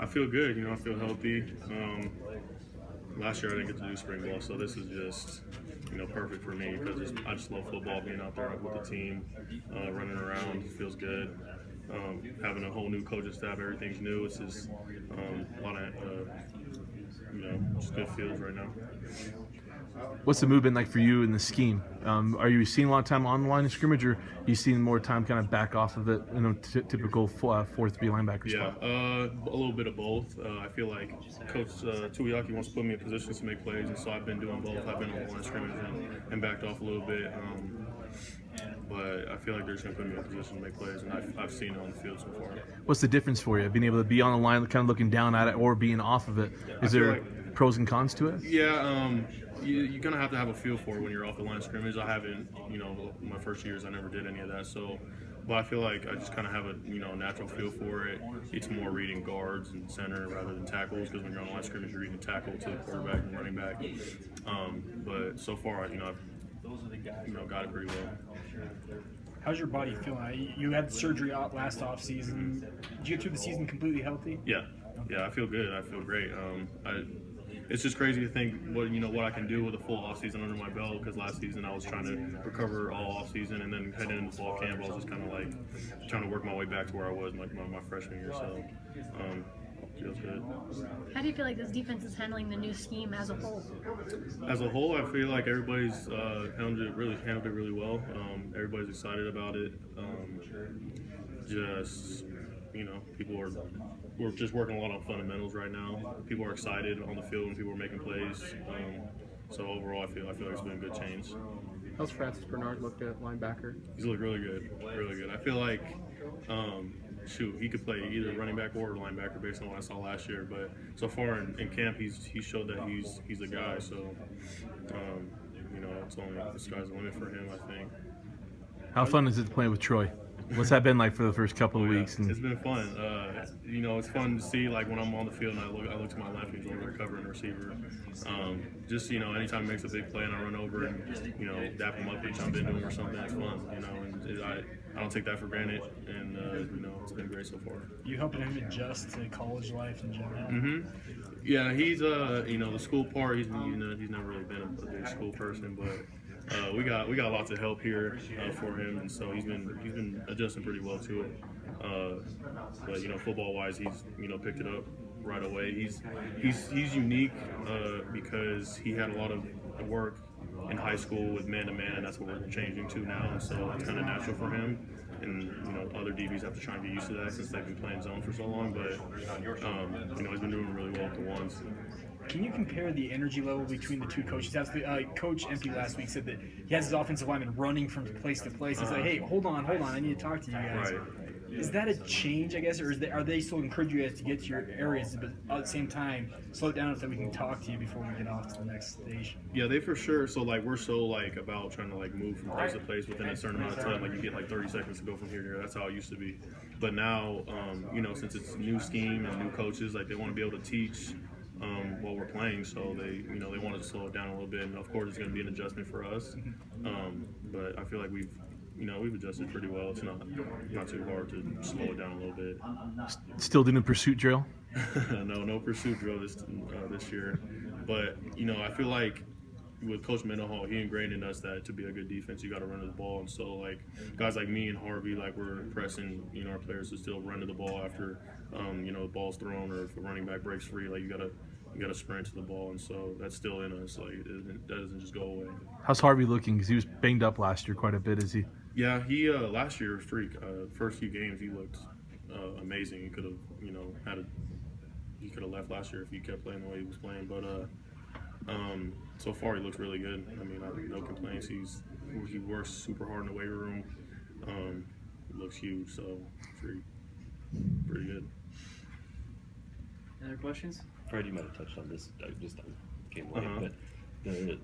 I feel good. I feel healthy. Last year I didn't get to do spring ball, so this is just perfect for me because I just love football. Being out there with the team, running around feels good. Having a whole new coaching staff, everything's new. It's just a lot of just good feels right now. What's the move been like for you in the scheme? Are you seeing a lot of time on the line of scrimmage, or are you seeing more time kind of back off of it in a typical 4-3 linebacker Yeah, spot? a little bit of both. I feel like Coach Tuiaki wants to put me in positions to make plays, and so I've been doing both. I've been on the line of scrimmage and backed off a little bit. But I feel like they're just going to put me in a position to make plays, and I've seen it on the field so far. What's the difference for you, being able to be on the line, kind of looking down at it, or being off of it? Is there pros and cons to it? Yeah, you're going to have a feel for it when you're off the line of scrimmage. I haven't, my first years, I never did any of that. So, but I feel like I just kind of have a, natural feel for it. It's more reading guards and center rather than tackles, because when you're on the line of scrimmage, you're reading tackle to the quarterback and running back. But so far, I've got it pretty well. How's your body feeling? You had the surgery out last off season. Did you get through the season completely healthy? Yeah, I feel good. I feel great. It's just crazy to think what I can do with a full off season under my belt, because last season I was trying to recover all off season, and then heading into fall camp I was just kind of like trying to work my way back to where I was like my freshman year. So feels good. How do you feel like this defense is handling the new scheme as a whole? As a whole, I feel like everybody's handled it really well. Everybody's excited about it. We're just working a lot on fundamentals right now. People are excited on the field and people are making plays. So overall, I feel like it's been a good change. How's Francis Bernard looked at linebacker? He's looked really good, really good. I feel like, he could play either running back or linebacker based on what I saw last year. But so far in camp, he showed that he's a guy. So, it's only the sky's the limit for him, I think. How fun is it to play with Troy? What's that been like for the first couple of weeks? It's been fun. It's fun to see, like, when I'm on the field and I look to my left, he's over covering the receiver. Anytime he makes a big play and I run over and dap him up and jump into him or something, it's fun. And I don't take that for granted, and it's been great so far. You helping him adjust to college life in general? Mm-hmm. Yeah, he's the school part. He's never really been a big school person, but we got lots of help here for him, and so he's been adjusting pretty well to it. But football wise, he's picked it up right away. He's unique because he had a lot of work in high school with man-to-man, and that's what we're changing to now, and so it's kind of natural for him. And other DBs have to try and get used to that since they've been playing zone for so long. But he's been doing really well with the ones. Can you compare the energy level between the two coaches? Coach Empey last week said that he has his offensive lineman running from place to place. He's like, hey, hold on, I need to talk to you guys. Right. Is that a change, I guess, or are they still encouraging you guys to get to your areas, but at the same time, slow it down so that we can talk to you before we get off to the next station? Yeah, they for sure. So we're so about trying to move from place to place within a certain amount of time. Like you get 30 seconds to go from here to here. That's how it used to be. But now, since it's a new scheme and new coaches, they want to be able to teach while we're playing. So they wanted to slow it down a little bit. And of course, it's going to be an adjustment for us. But I feel like we've adjusted pretty well. It's not too hard to slow it down a little bit. Still doing pursuit drill? No pursuit drill this year. But I feel like with Coach Mendenhall, he ingrained in us that to be a good defense, you got to run to the ball. And so guys like me and Harvey, we're pressing our players to still run to the ball after the ball's thrown, or if a running back breaks free, you gotta sprint to the ball. And so that's still in us. That doesn't just go away. How's Harvey looking? Because he was banged up last year quite a bit. Is he? Yeah, he last year was freak. First few games he looked amazing. He could have he could have left last year if he kept playing the way he was playing. But so far he looks really good. I mean, I have no complaints. He works super hard in the weight room. He looks huge, so pretty good. Any other questions? Fred, you might have touched on this. I just came late, but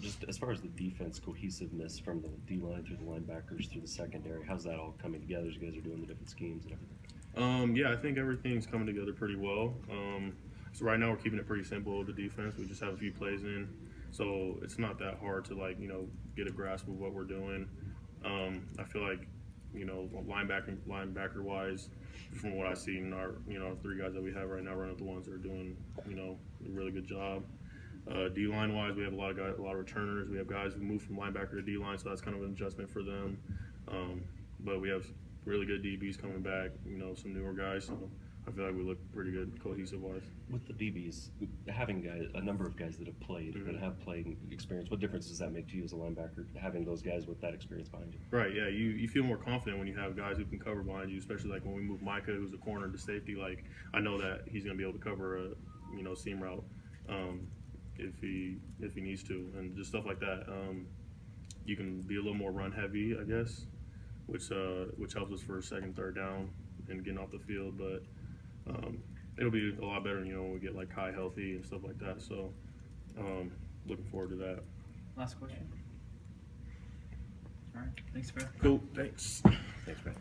just as far as the defense cohesiveness from the D-line through the linebackers through the secondary, how's that all coming together as you guys are doing the different schemes and everything? Yeah, I think everything's coming together pretty well. So right now we're keeping it pretty simple with the defense. We just have a few plays in, so it's not that hard to get a grasp of what we're doing. I feel like linebacker wise, from what I see in our three guys that we have right now running the ones that are doing a really good job. D line wise, we have a lot of returners. We have guys who move from linebacker to D line, so that's kind of an adjustment for them. But we have really good DBs coming back. Some newer guys. So I feel like we look pretty good cohesive wise. With the DBs, having a number of guys that have played, Mm-hmm. that have playing experience, what difference does that make to you as a linebacker, having those guys with that experience behind you? Right, yeah, you feel more confident when you have guys who can cover behind you, especially like when we move Micah, who's a corner, to safety. Like, I know that he's going to be able to cover a seam route if he needs to, and just stuff like that. You can be a little more run heavy, I guess, which helps us for second, third down and getting off the field. But it'll be a lot better, when we get like Kai healthy and stuff like that. So looking forward to that. Last question. All right. Thanks, Fair. Cool. Thanks. Thanks, Brad.